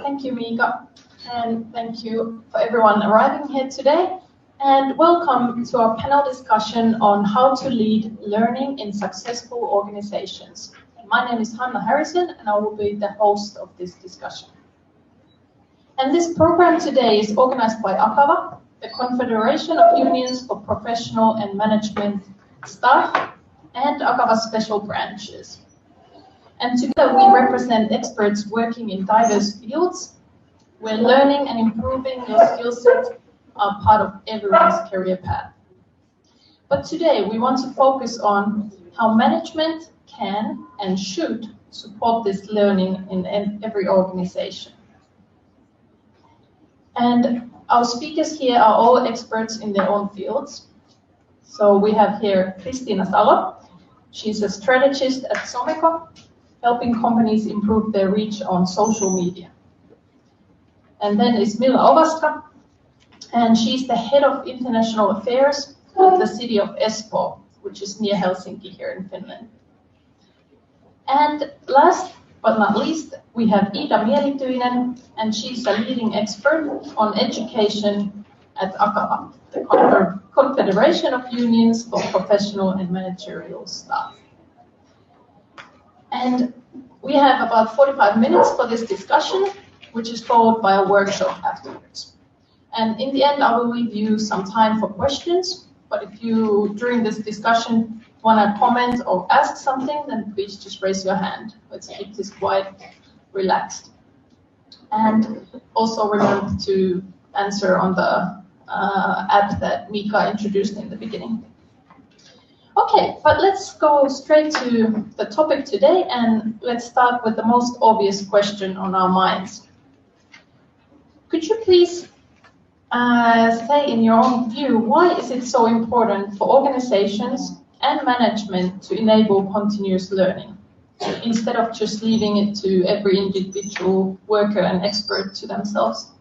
Thank you, Mika, and thank you for everyone arriving here today. And welcome to our panel discussion on how to lead learning in successful organizations. My name is Hanna Harrison, and I will be the host of this discussion. And this program today is organized by Akava, the Confederation of Unions for Professional and Management Staff, and Akava's special branches. And together we represent experts working in diverse fields where learning and improving your skill set are part of everyone's career path. But today we want to focus on how management can and should support this learning in every organization. And our speakers here are all experts in their own fields. So we have here Kristiina Salo. She's a strategist at Someco, helping companies improve their reach on social media. And then is Milla Ovastra, and she's the head of international affairs at the city of Espoo, which is near Helsinki here in Finland. And last but not least, we have Ida Mielityinen, and she's a leading expert on education at Akava, the Confederation of Unions for Professional and Managerial Staff. And we have about 45 minutes for this discussion, which is followed by a workshop afterwards. And in the end, I will leave you some time for questions. But if you, during this discussion, want to comment or ask something, then please just raise your hand. Let's keep this quite relaxed. And also remember to answer on the app that Mika introduced in the beginning. Okay, but let's go straight to the topic today, and let's start with the most obvious question on our minds. Could you please say in your own view, why is it so important for organizations and management to enable continuous learning, instead of just leaving it to every individual worker and expert to themselves?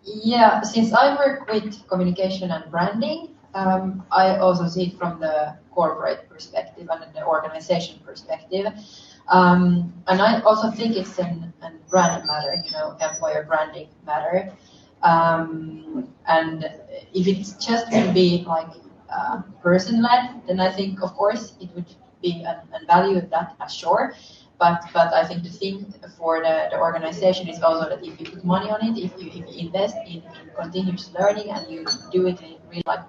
Yeah, since I work with communication and branding, I also see it from the corporate perspective and the organization perspective. And I also think it's a brand matter, employer branding matter. And if it's just going to be like person-led, then I think, of course, it would be a value of that, sure. But I think the thing for the organization is also that if you put money on it, if you invest in continuous learning and you do it in real life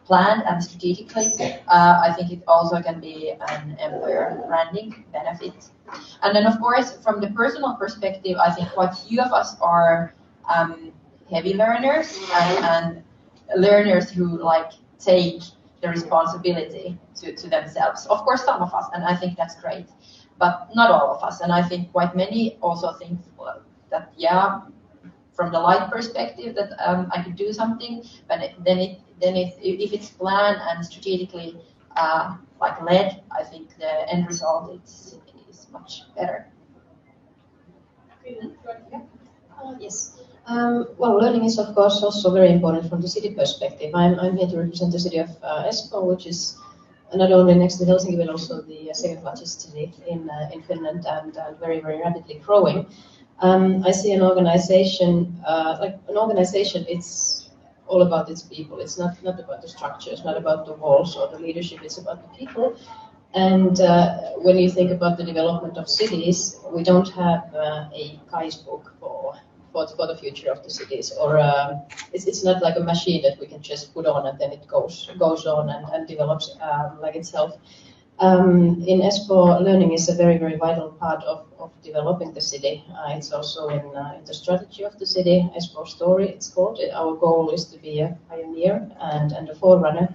planned and strategically, I think it also can be an employer branding benefit. And then of course, from the personal perspective, I think quite few of us are heavy learners and learners who take the responsibility to themselves. Of course, some of us, and I think that's great. But not all of us, and I think quite many also think that, yeah, from the light perspective, that I could do something, but if it's planned and strategically led, I think the end result is much better. Yes. Well, learning is of course also very important from the city perspective. I'm here to represent the city of Espoo, which is not only next to Helsinki, but also the second largest city in Finland, and very, very rapidly growing. I see an organization, it's all about its people. It's not about the structure, it's not about the walls or the leadership, it's about the people. And when you think about the development of cities, we don't have a guidebook for the future of the cities, or it's not like a machine that we can just put on and then it goes on and develops like itself. In Espoo, learning is a very, very vital part of developing the city. It's also in the strategy of the city, Espoo Story it's called. Our goal is to be a pioneer and a forerunner.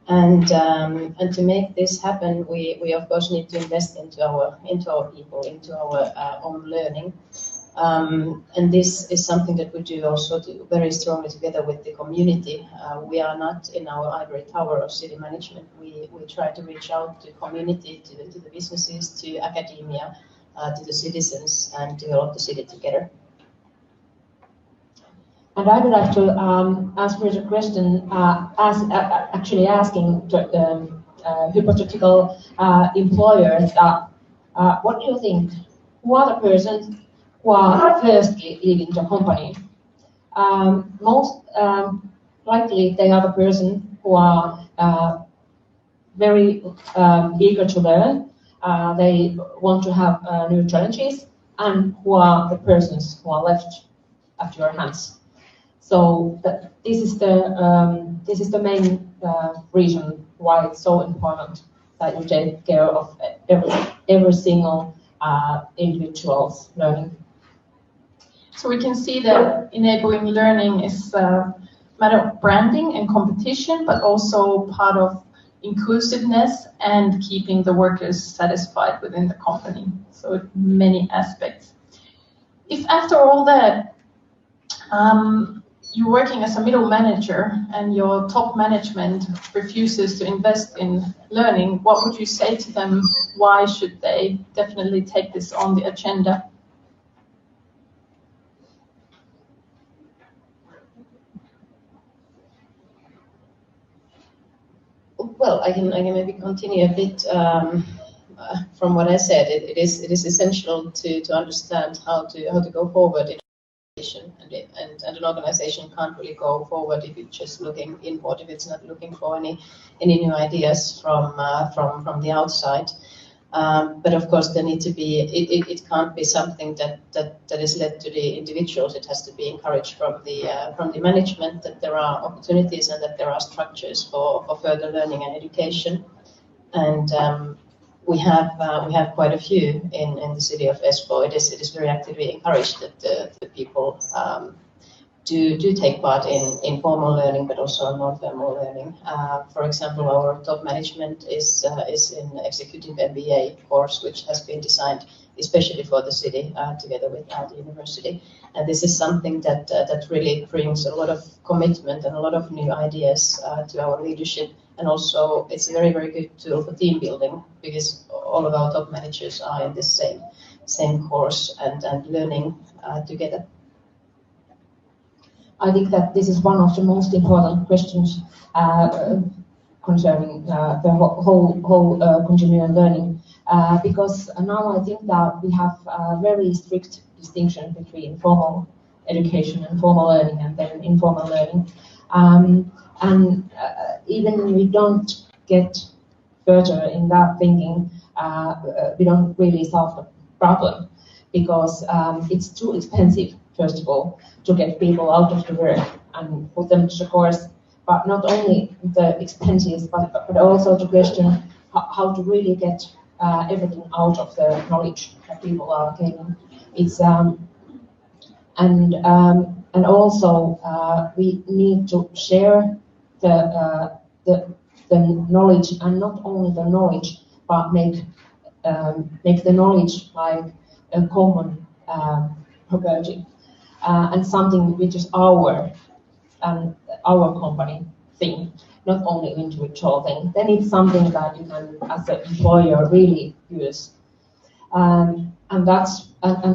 And to make this happen, we of course need to invest into our people, into our own learning. And this is something that we do also very strongly together with the community. We are not in our ivory tower of city management. We try to reach out to community, to the businesses, to academia, to the citizens, and develop the city together. And I would like to ask for a question, actually asking hypothetical employers, what do you think who are the persons who are firstly leaving the company. Most likely they are the person who are very eager to learn. They want to have new challenges, and who are the persons who are left at your hands. So this is the main reason why it's so important that you take care of every single individual's learning. So we can see that enabling learning is a matter of branding and competition, but also part of inclusiveness and keeping the workers satisfied within the company. So many aspects. If after all that, you're working as a middle manager and your top management refuses to invest in learning, what would you say to them? Why should they definitely take this on the agenda? Well, I can maybe continue a bit from what I said. It is essential to understand how to go forward in and an organization can't really go forward if it's just looking inward, if it's not looking for any new ideas from the outside. But of course, there need to be. It can't be something that is led to the individuals. It has to be encouraged from the management that there are opportunities and that there are structures for further learning and education. And we have quite a few in the city of Espoo. It is very actively encouraged that the people do take part in formal learning, but also non-formal learning. For example, our top management is in executive MBA course, which has been designed especially for the city together with the university. And this is something that really brings a lot of commitment and a lot of new ideas to our leadership. And also, it's a very, very good tool for team building because all of our top managers are in this same course and learning together. I think that this is one of the most important questions concerning the whole continuing learning, because now I think that we have a very strict distinction between formal education and formal learning and then informal learning. And even we don't get further in that thinking, we don't really solve the problem because it's too expensive, first of all, to get people out of the work and put them to the course. But not only the expenses, but also the question how to really get everything out of the knowledge that people are gaining. It's and also we need to share the knowledge, and not only the knowledge, but make the knowledge like a common property and something which is our company thing, not only individual thing. Then it's something that you can, as an employer, really use. And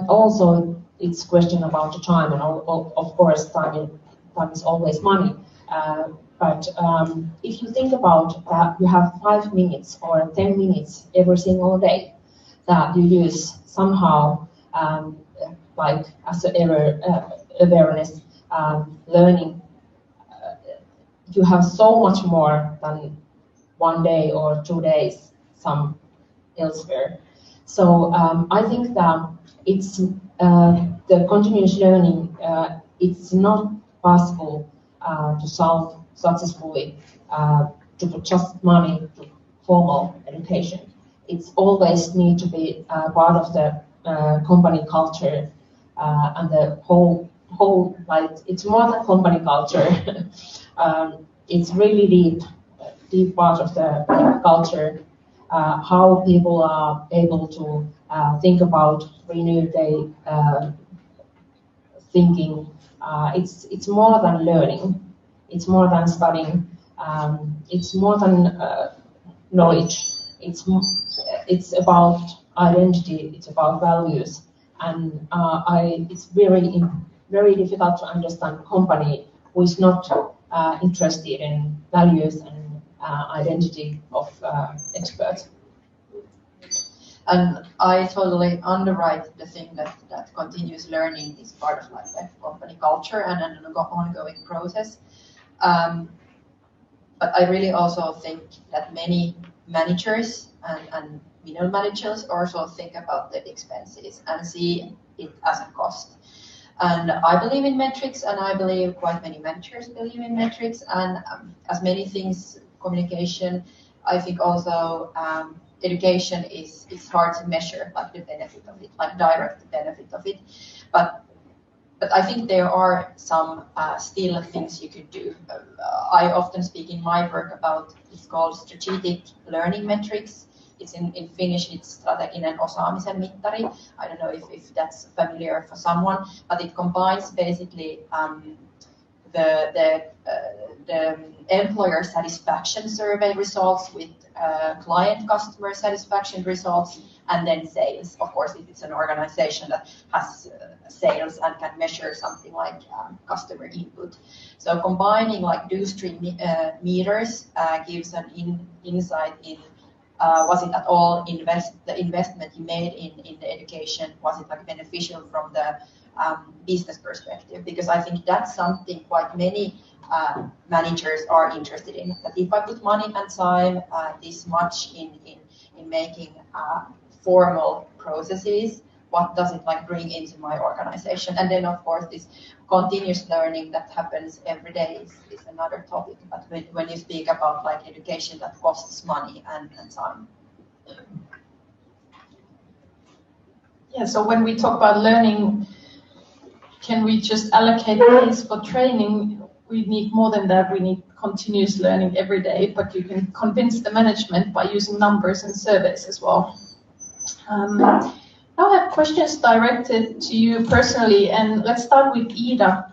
also it's question about the time, and of course time is always money. But if you think about that, you have 5 minutes or 10 minutes every single day that you use somehow, like as awareness, learning. You have so much more than 1 day or 2 days some elsewhere. So I think that it's the continuous learning. It's not possible to solve successfully to put just money to formal education. It's always need to be part of the company culture and the whole like it's more than company culture. It's really deep part of the culture. How people are able to think about renewed day thinking. It's more than learning. It's more than studying. It's more than knowledge. It's about identity. It's about values. And it's very difficult to understand a company who is not interested in values and identity of experts. And I totally underwrite the thing that continuous learning is part of like the company culture and an ongoing process. But I really also think that many managers and middle managers also think about the expenses and see it as a cost. And I believe in metrics, and I believe quite many managers believe in metrics, and as many things, communication, I think also education is hard to measure, like the benefit of it, like direct benefit of it. But I think there are some still things you could do. I often speak in my work about, it's called strategic learning metrics. It's in Finnish, it's strateginen osaamisen mittari. I don't know if that's familiar for someone, but it combines basically the employer satisfaction survey results with client customer satisfaction results, and then sales. Of course, if it's an organization that has sales and can measure something like customer input. So combining like those three meters gives an insight in was it at all the investment you made in the education, was it like beneficial from the business perspective? Because I think that's something quite many managers are interested in. That if I put money and time this much in making formal processes, what does it like bring into my organization? And then of course this continuous learning that happens every day is another topic. But when you speak about like education that costs money and time. Yeah, so when we talk about learning, can we just allocate days for training? We need more than that. We need continuous learning every day, but you can convince the management by using numbers and surveys as well. Now I have questions directed to you personally, and let's start with Ida.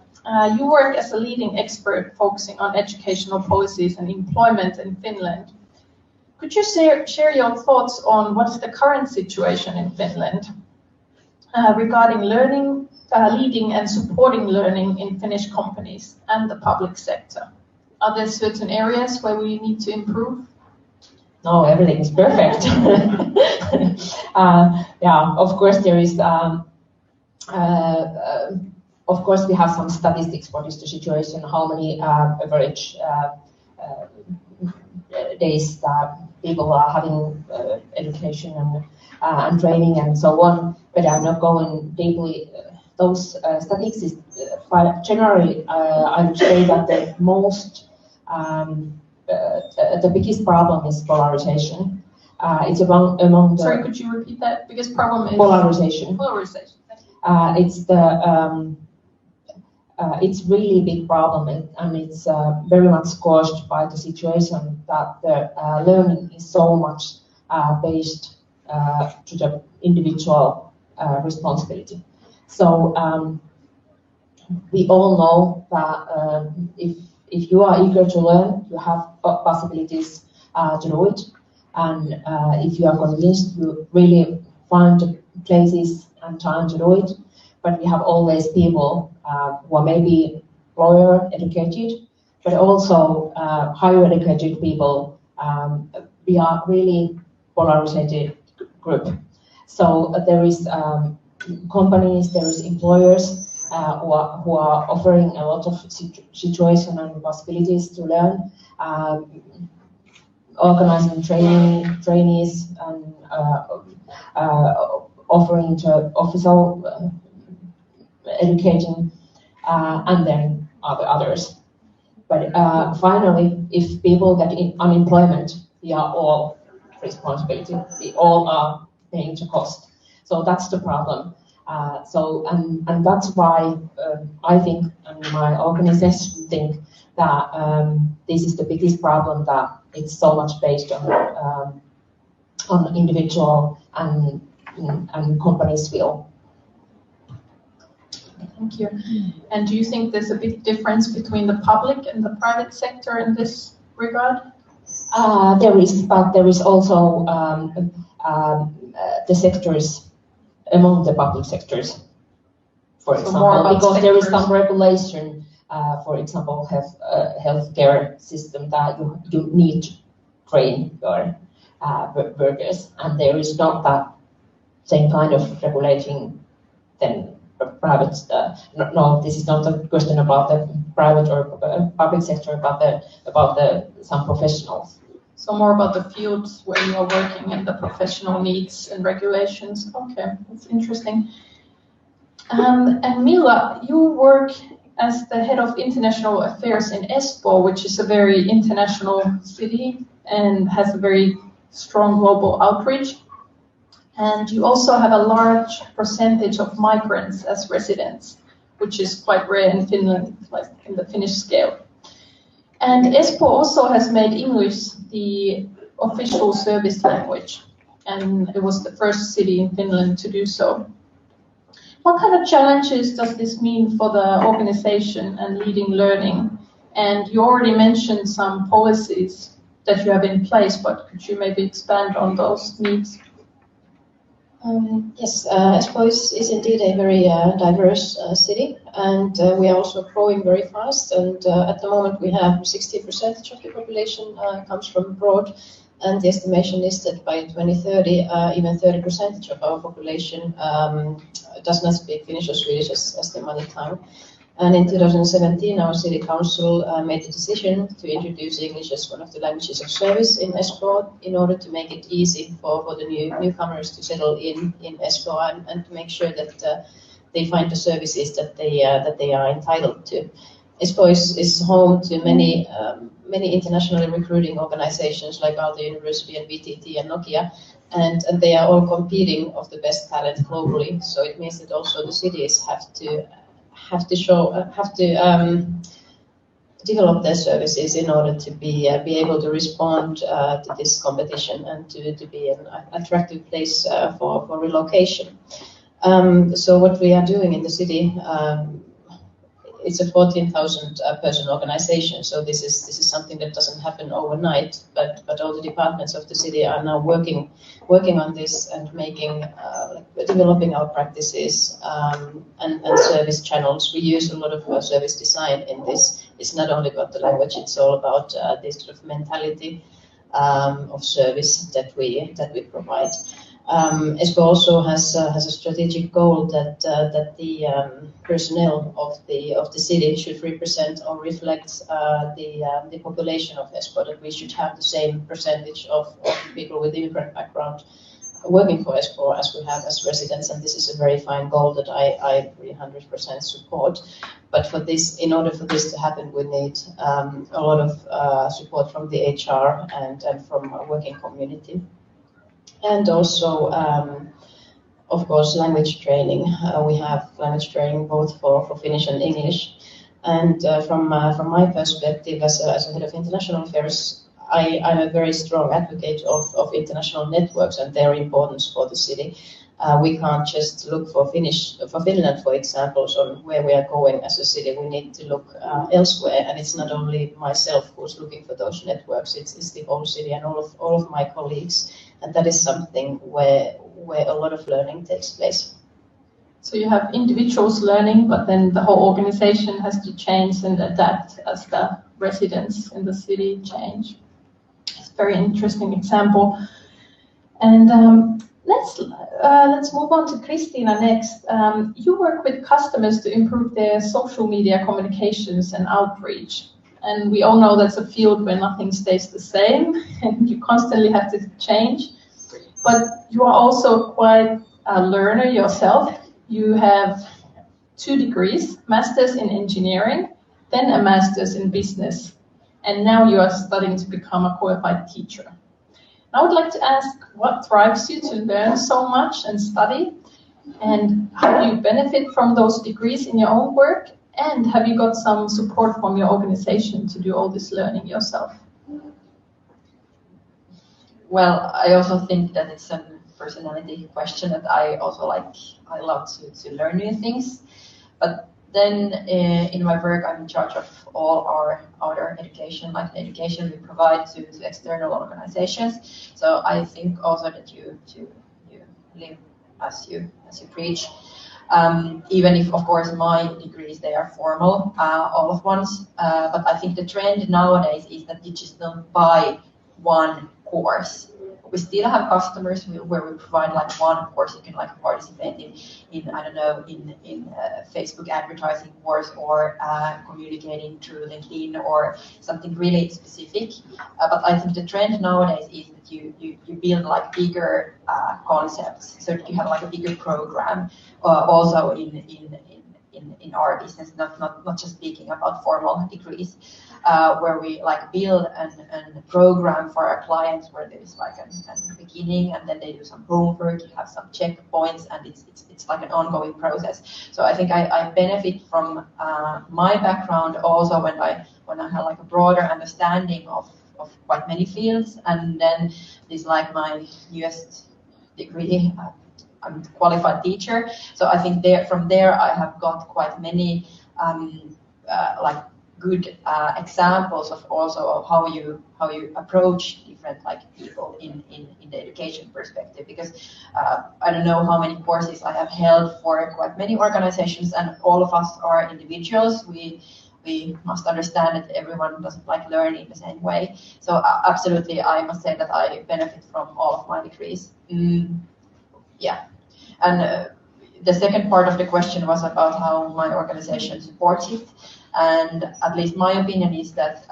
You work as a leading expert focusing on educational policies and employment in Finland. Could you share your thoughts on what's the current situation in Finland regarding learning, leading and supporting learning in Finnish companies and the public sector? Are there certain areas where we need to improve? No, everything is perfect. Yeah, of course there is. Of course, we have some statistics. What is the situation? How many average days people are having education and training and so on? But I'm not going deeply those statistics. But generally, I would say that the most the biggest problem is polarization. It's among the. Sorry, could you repeat that? Biggest problem is polarization. Polarization. It's really a big problem, and it's very much caused by the situation that the learning is so much based to the individual responsibility. So we all know that if you are eager to learn, you have possibilities to do it, and if you are convinced, you really find places and time to do it. But we have always people who are maybe lawyer educated, but also higher educated people. We are really polarized group. So there is companies, there is employers who are offering a lot of situation and possibilities to learn, organizing trainees and offering to official educating, and then others. But finally, if people get unemployment, we are all responsibility. We all are paying the cost. So that's the problem. And that's why I think, and my organization think that this is the biggest problem, that it's so much based on individual and companies' will. Thank you. And do you think there's a big difference between the public and the private sector in this regard? There is, but there is also the sectors among the public sectors, for example, because there is some regulation, for example, healthcare system that you need to train your workers, and there is not that same kind of regulating than private. No, this is not a question about the private or public sector, but about some professionals. So more about the fields where you are working and the professional needs and regulations. Okay, that's interesting. And Mila, you work as the head of international affairs in Espoo, which is a very international city and has a very strong global outreach. And you also have a large percentage of migrants as residents, which is quite rare in Finland, like in the Finnish scale. And Espoo also has made English the official service language, and it was the first city in Finland to do so. What kind of challenges does this mean for the organization and leading learning? And you already mentioned some policies that you have in place, but could you maybe expand on those needs? Yes, Espoo is indeed a very diverse city, and we are also growing very fast. And at the moment, we have 60% of the population comes from abroad, and the estimation is that by 2030, even 30% of our population does not speak Finnish or Swedish as their mother tongue. And in 2017, our city council made the decision to introduce English as one of the languages of service in Espoo in order to make it easy for the newcomers to settle in Espoo and to make sure that they find the services that they are entitled to. Espoo is home to many internationally recruiting organizations like Aalto University and VTT and Nokia, and they are all competing of the best talent globally. So it means that also the cities have to develop their services in order to be able to respond to this competition and to be an attractive place for relocation. So what we are doing in the city, it's a 14,000 person organization. So this is something that doesn't happen overnight. But all the departments of the city are now working on this and developing our practices and service channels. We use a lot of service design in this. It's not only about the language; it's all about this sort of mentality of service that we provide. Espoo also has a strategic goal that the personnel of the city should represent or reflect the population of Espoo. That we should have the same percentage of people with immigrant background working for Espoo as we have as residents, and this is a very fine goal that I 300% support. But in order for this to happen, we need a lot of support from the HR and from a working community. And also, of course, language training. We have language training both for Finnish and English. And from my perspective as a head of international affairs, I'm a very strong advocate of international networks and their importance for the city. We can't just look for Finland, for examples, on where we are going as a city. We need to look elsewhere, and it's not only myself who's looking for those networks. It's the whole city and all of my colleagues, and that is something where a lot of learning takes place. So you have individuals learning, but then the whole organization has to change and adapt as the residents in the city change. It's a very interesting example. And let's move on to Christina next. You work with customers to improve their social media communications and outreach. And we all know that's a field where nothing stays the same and you constantly have to change. But you are also quite a learner yourself. You have 2 degrees, master's in engineering, then a master's in business. And now you are studying to become a qualified teacher. I would like to ask what drives you to learn so much and study, and how do you benefit from those degrees in your own work, and have you got some support from your organization to do all this learning yourself? Well, I also think that it's a personality question that I love to learn new things, but then in my work I'm in charge of all our outer education, like the education we provide to external organizations. So I think also that you live as you preach. Even if, of course, my degrees, they are formal, all of ones. But I think the trend nowadays is that you just don't buy one course we still have customers where we provide like one, of course, you can like participate in I don't know, in Facebook advertising course or communicating through LinkedIn or something really specific. But I think the trend nowadays is that you build like bigger concepts, so that you have like a bigger program also in our business, not just speaking about formal degrees, where we like build a program for our clients where there is like a beginning and then they do some homework, you have some checkpoints, and it's like an ongoing process. So I think I benefit from my background also when I have like a broader understanding of quite many fields, and then this like my newest degree. I'm a qualified teacher, so I think from there I have got quite many like good examples of also of how you approach different like people in the education perspective, because I don't know how many courses I have held for quite many organizations, and all of us are individuals. We must understand that everyone doesn't like learning the same way. So absolutely, I must say that I benefit from all of my degrees. Yeah. And the second part of the question was about how my organization supports it, and at least my opinion is that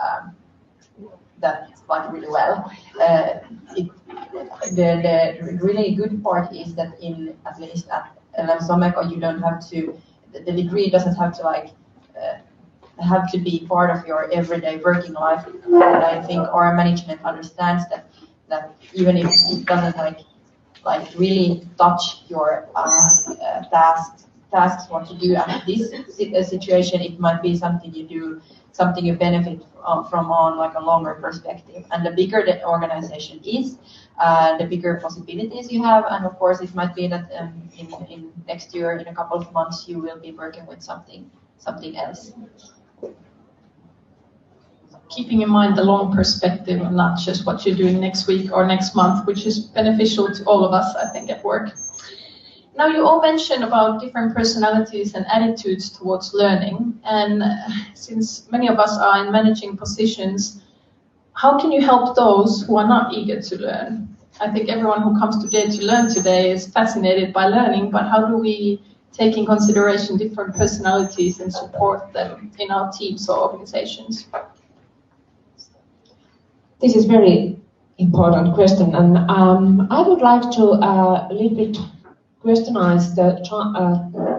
that's like really well. The really good part is that at least at LM Someco, you don't have to. The degree doesn't have to like have to be part of your everyday working life. And I think our management understands that even if it doesn't like really touch your tasks what you do at this situation, it might be something you do, something you benefit from on like a longer perspective. And the bigger the organization is, the bigger possibilities you have. And of course, it might be that in next year, in a couple of months, you will be working with something else. Keeping in mind the long perspective and not just what you're doing next week or next month, which is beneficial to all of us, I think, at work. Now, you all mentioned about different personalities and attitudes towards learning. And since many of us are in managing positions, how can you help those who are not eager to learn? I think everyone who comes today to learn today is fascinated by learning, but how do we take in consideration different personalities and support them in our teams or organizations? This is very important question, and I would like to a little bit questionize the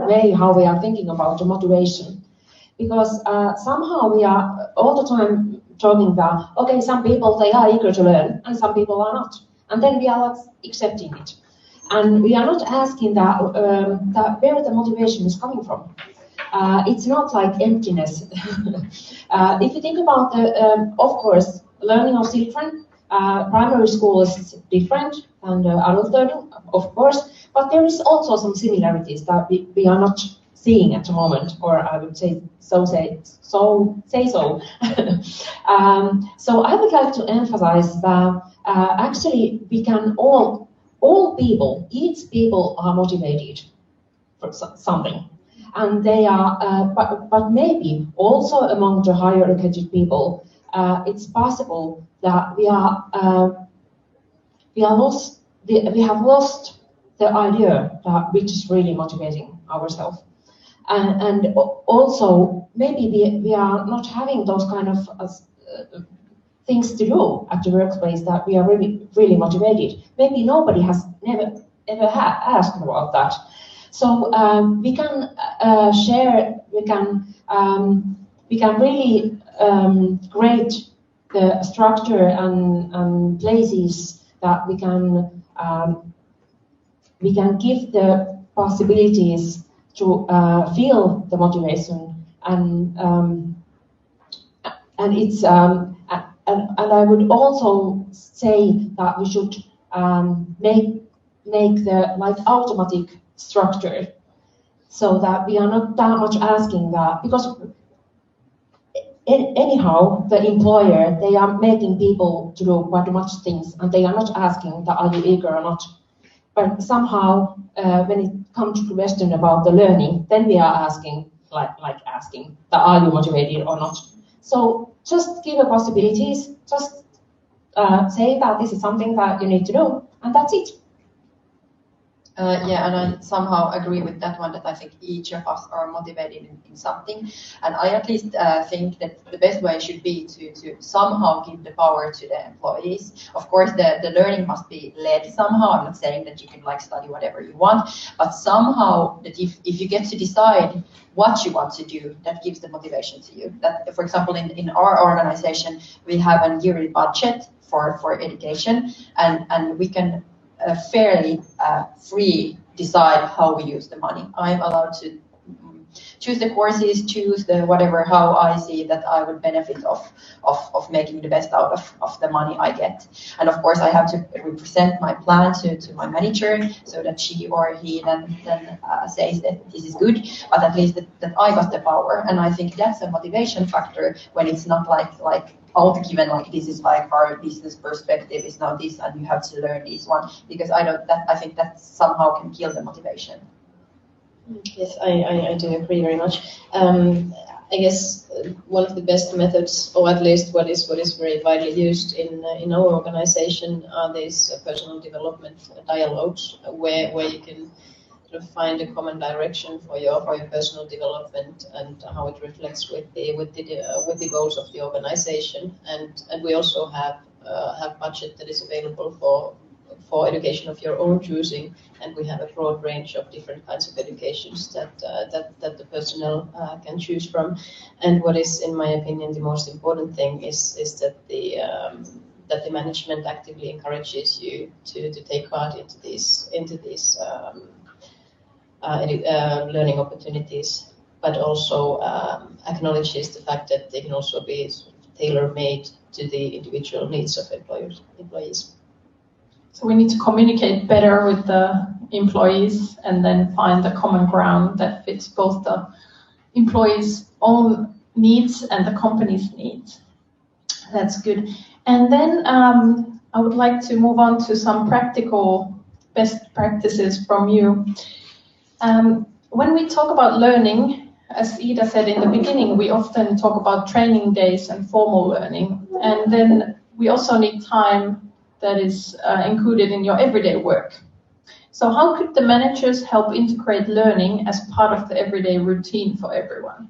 way how we are thinking about the motivation, because somehow we are all the time talking about, okay, some people, they are eager to learn and some people are not, and then we are accepting it, and we are not asking that where the motivation is coming from. It's not like emptiness. If you think about of course, learning of children, primary school is different than adult learning, of course, but there is also some similarities that we are not seeing at the moment, or I would say so. So I would like to emphasize that actually we can all people, each people are motivated for something, and they are, but maybe also among the higher educated people. It's possible that we have lost the idea that which is really motivating ourselves, and also maybe we are not having those kind of things to do at the workplace that we are really motivated. Maybe nobody has ever asked about that. So we can share. We can really create the structure and places that we can give the possibilities to feel the motivation, and it's and I would also say that we should make the like automatic structure, so that we are not that much asking that, because anyhow, the employer, they are making people to do quite much things, and they are not asking that are you eager or not. But somehow, when it comes to the question about the learning, then we are asking, like asking that are you motivated or not. So just give the possibilities, just say that this is something that you need to do, and that's it. Yeah, and I somehow agree with that one, that I think each of us are motivated in something. And I at least think that the best way should be to somehow give the power to the employees. Of course, the learning must be led somehow. I'm not saying that you can like study whatever you want, but somehow that if you get to decide what you want to do, that gives the motivation to you. That, for example, in our organization, we have a yearly budget for education, and we can fairly free decide how we use the money. I'm allowed to choose the courses, choose the whatever, how I see that I would benefit of making the best out of the money I get. And of course I have to represent my plan to my manager so that she or he then says that this is good, but at least that I got the power. And I think that's a motivation factor when it's not like out given, like this is like our business perspective is now this and you have to learn this one, because I think that somehow can kill the motivation. Yes, I do agree very much. I guess one of the best methods, or at least what is very widely used in our organization, are these personal development dialogues, where you can sort of find a common direction for your personal development and how it reflects with the goals of the organization. And we also have budget that is available for education of your own choosing, and we have a broad range of different kinds of educations that the personnel can choose from. And what is, in my opinion, the most important thing is that the management actively encourages you to take part into these learning opportunities, but also acknowledges the fact that they can also be tailor-made to the individual needs of employees. So we need to communicate better with the employees and then find the common ground that fits both the employees' own needs and the company's needs. That's good. And then I would like to move on to some practical best practices from you. When we talk about learning, as Ida said in the beginning, we often talk about training days and formal learning. And then we also need time that is included in your everyday work. So how could the managers help integrate learning as part of the everyday routine for everyone?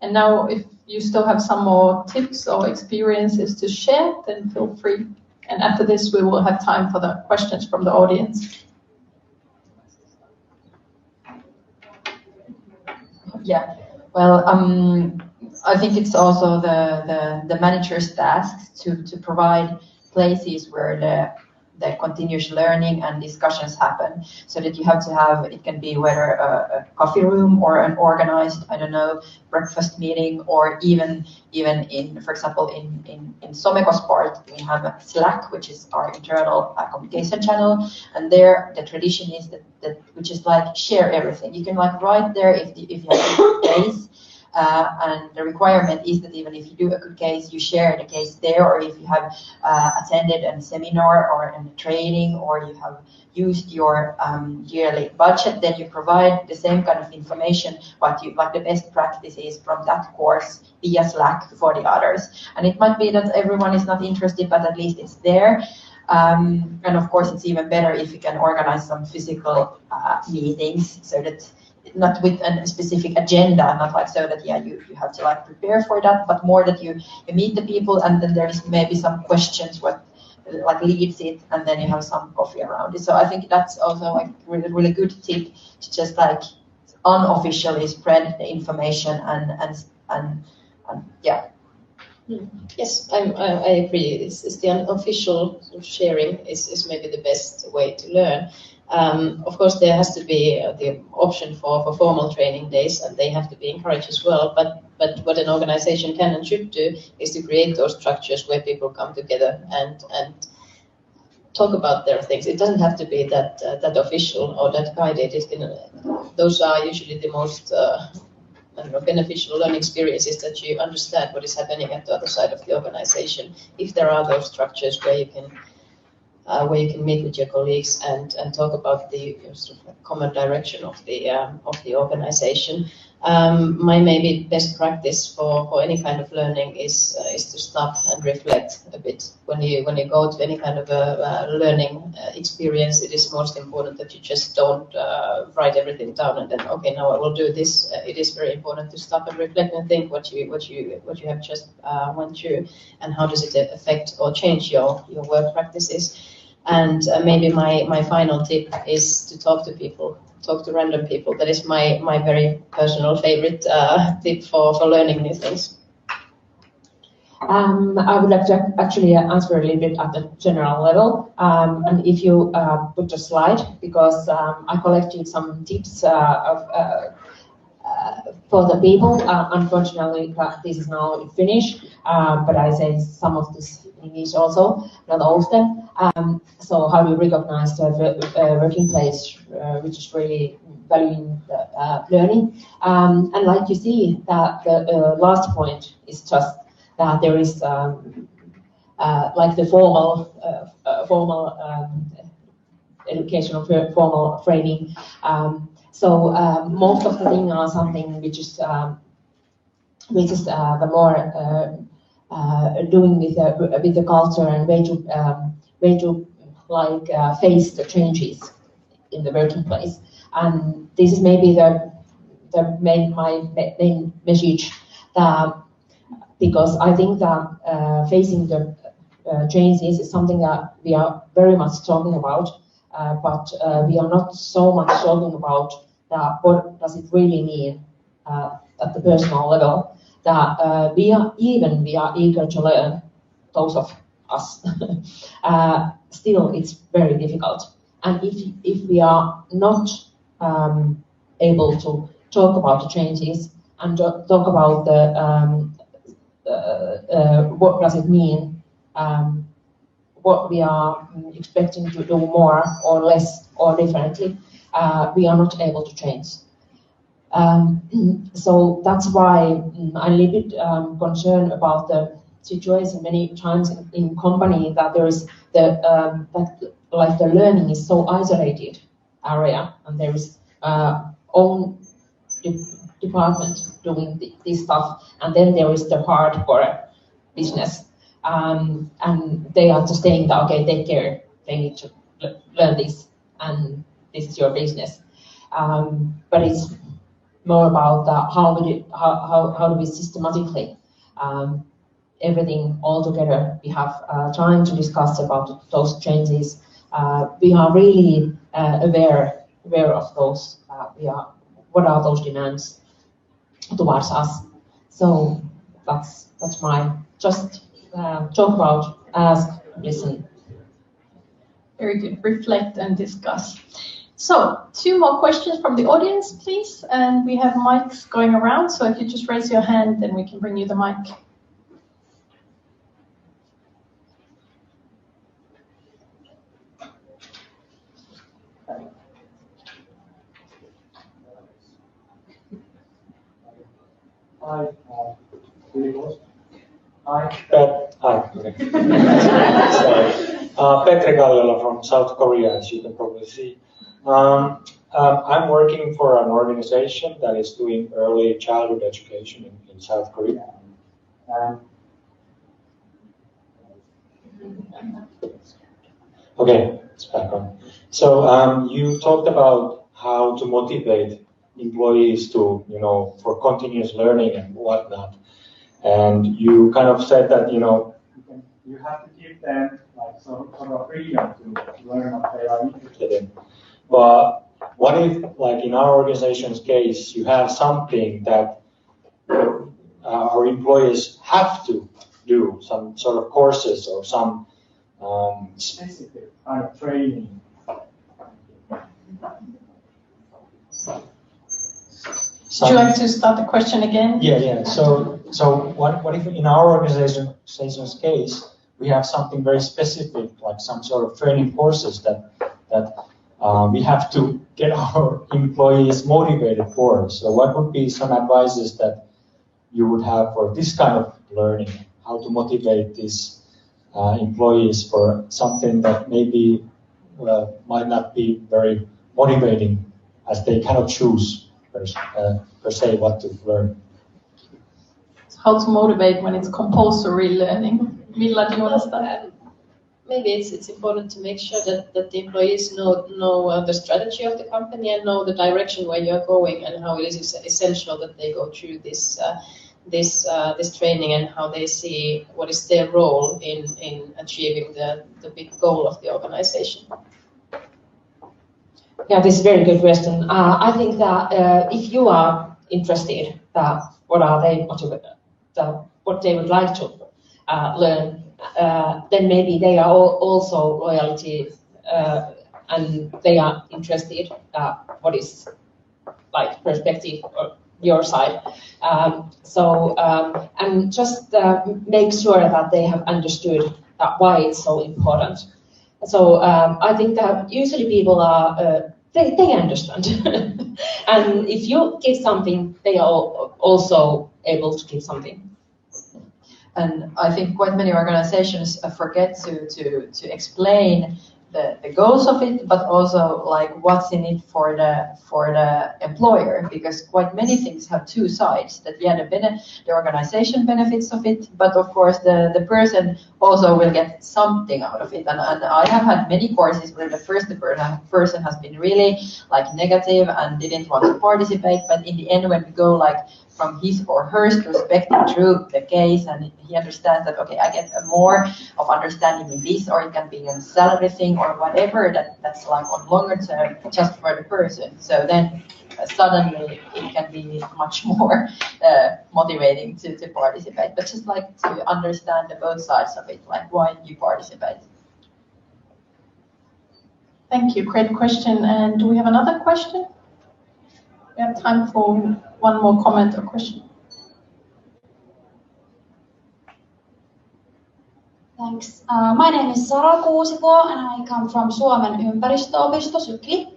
And now if you still have some more tips or experiences to share, then feel free. And after this, we will have time for the questions from the audience. Yeah, well, I think it's also the manager's task to provide places where the continuous learning and discussions happen, so that you have to have, it can be whether a coffee room or an organized, I don't know, breakfast meeting, or even in, for example, in Someko's part, we have a Slack, which is our internal communication channel, and there the tradition is that we just like share everything. You can like write there if you have a case. And the requirement is that even if you do a good case, you share the case there, or if you have attended a seminar or a training, or you have used your yearly budget, then you provide the same kind of information, like the best practices from that course via Slack for the others. And it might be that everyone is not interested, but at least it's there. And of course, it's even better if you can organize some physical meetings, so that not with a specific agenda, not like so that you have to like prepare for that, but more that you meet the people, and then there is maybe some questions what like leads it, and then you have some coffee around it. So I think that's also like really good tip to just like unofficially spread the information and yeah. Yes, I agree. It's the unofficial sharing is maybe the best way to learn. Of course, there has to be the option for formal training days, and they have to be encouraged as well. But what an organization can and should do is to create those structures where people come together and talk about their things. It doesn't have to be that official or that guided. Those are usually the most beneficial learning experiences, that you understand what is happening at the other side of the organization. If there are those structures where you can meet with your colleagues and talk about the sort of common direction of the organization. My maybe best practice for any kind of learning is to stop and reflect a bit. When you go to any kind of a learning experience, it is most important that you just don't write everything down and then okay, now I will do this. It is very important to stop and reflect and think what you have just went through and how does it affect or change your work practices. And maybe my final tip is to talk to people. Talk to random people. That is my very personal favorite tip for learning new things. I would like to actually answer a little bit at the general level. And if you put a slide, because I collected some tips for the people. Unfortunately, this is now in Finnish, but I say some of this in English also, not all of them. So how do you recognize the working place which is really valuing the learning? And like you see, that the last point is just that there is like the formal education or formal training. So most of the things are something which is the more doing with the culture and way to like face the changes in the working place. And this is maybe my main message, because I think that facing the changes is something that we are very much talking about, but we are not so much talking about what does it really mean at the personal level. That we are eager to learn, those of us. Still, it's very difficult. And if we are not able to talk about the changes and talk about the what does it mean, what we are expecting to do more or less or differently, we are not able to change. So that's why I'm a little bit concerned about the situation many times in company that there is the learning is so isolated area, and there is own department doing this stuff, and then there is the hardcore business, and they are just saying that okay, take care, they need to learn this, and this is your business. But it's more about how do we systematically everything all together. We have time to discuss about those changes. We are really aware of those. What are those demands towards us? So that's my just talk about, ask, listen. Very good. Reflect and discuss. So 2 more questions from the audience, please. And we have mics going around. So if you just raise your hand, then we can bring you the mic. Hi. Hi. Okay. Sorry. Petri Kalliola from South Korea, as you can probably see. I'm working for an organization that is doing early childhood education in South Korea. Okay, it's back on. So you talked about how to motivate employees to, for continuous learning and whatnot. And you kind of said that, you have to give them like sort of freedom to learn what they are interested in. But what if, like in our organization's case, you have something that our employees have to do, some sort of courses or some specific kind of training? Would you like to start the question again? Yeah. So what if in our organization's case we have something very specific, like some sort of training courses that we have to get our employees motivated for? So what would be some advices that you would have for this kind of learning? How to motivate these employees for something that maybe might not be very motivating, as they cannot choose very per se what to learn. How to motivate when it's compulsory learning. Milla, do you want to start? Maybe it's important to make sure that the employees know the strategy of the company and know the direction where you're going, and how it is essential that they go through this training, and how they see what is their role in achieving the big goal of the organization. Yeah, this is a very good question. I think that if you are interested, what they would like to learn, then maybe they are also loyalty and they are interested what is like perspective or your side. And just make sure that they have understood why it's so important. So I think that usually people are they understand, and if you give something, they are also able to give something. And I think quite many organizations forget to explain the goals of it, but also like what's in it for the employer, because quite many things have two sides. That the organization benefits of it, but of course the person also will get something out of it. And I have had many courses where the person has been really like negative and didn't want to participate, but in the end when we go like from his or her perspective through the case, and he understands that, okay, I get more of understanding in this, or it can be a salary thing or whatever, that's like on longer term just for the person. So then suddenly it can be much more motivating to participate, but just like to understand the both sides of it, like why you participate. Thank you, great question. And do we have another question? We have time for one more comment or question. Thanks. My name is Sara Kuusiko and I come from Suomen ympäristöopisto, Sykli.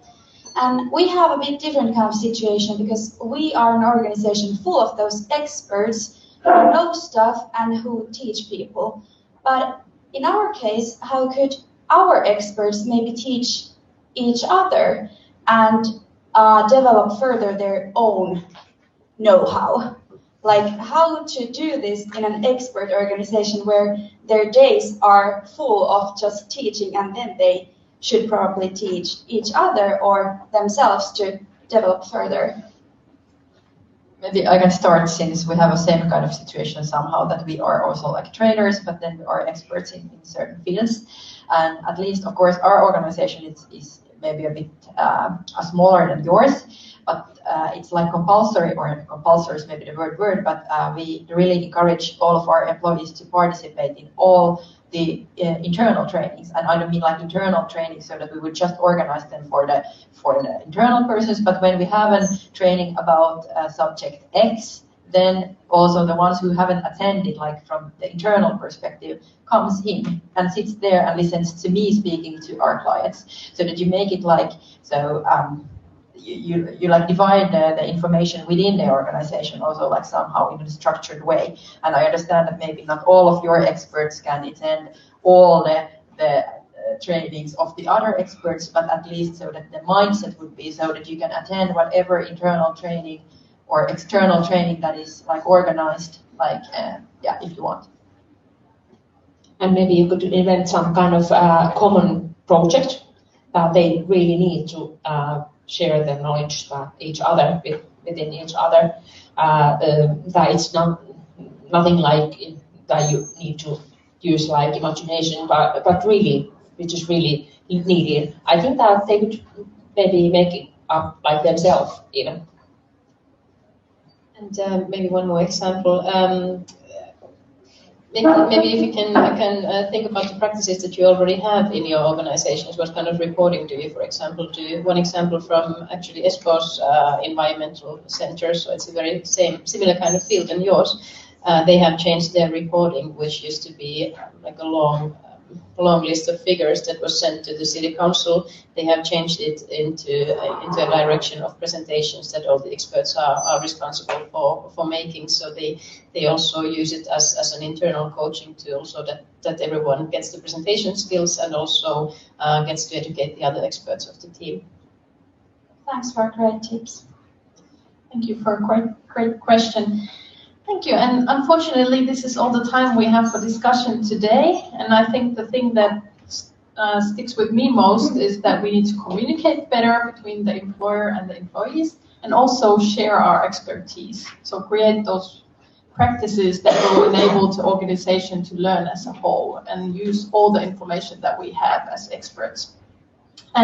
And we have a bit different kind of situation because we are an organization full of those experts who know stuff and who teach people. But in our case, how could our experts maybe teach each other and develop further their own know-how? Like how to do this in an expert organization where their days are full of just teaching, and then they should probably teach each other or themselves to develop further. Maybe I can start, since we have a same kind of situation somehow, that we are also like trainers, but then we are experts in certain fields. And at least, of course, our organization is maybe a bit smaller than yours, but it's like compulsory, or compulsory is maybe the word, but we really encourage all of our employees to participate in all the internal trainings. And I don't mean like internal training so that we would just organize them for the internal persons, but when we have a training about subject X, then also the ones who haven't attended, like from the internal perspective, comes in and sits there and listens to me speaking to our clients, so that you make it like, so you like divide the information within the organization also like somehow in a structured way. And I understand that maybe not all of your experts can attend all the trainings of the other experts, but at least so that the mindset would be so that you can attend whatever internal training or external training that is like organized, like if you want. And maybe you could invent some kind of common project that they really need to share their knowledge each other within each other. That it's nothing like that you need to use like imagination, but really, which is really needed. I think that they could maybe make it up like themselves even. And maybe one more example. Maybe if you can think about the practices that you already have in your organizations. What kind of reporting do you, for example, do? One example from actually Espoo's environmental center, so it's a very similar kind of field than yours. They have changed their reporting, which used to be like a long list of figures that was sent to the city council. They have changed it into a direction of presentations that all the experts are responsible for making. So they also use it as an internal coaching tool, so that everyone gets the presentation skills and also gets to educate the other experts of the team. Thanks for great tips. Thank you for a great question. Thank you. And unfortunately, this is all the time we have for discussion today. And I think the thing that sticks with me most is that we need to communicate better between the employer and the employees, and also share our expertise. So create those practices that will enable the organization to learn as a whole and use all the information that we have as experts.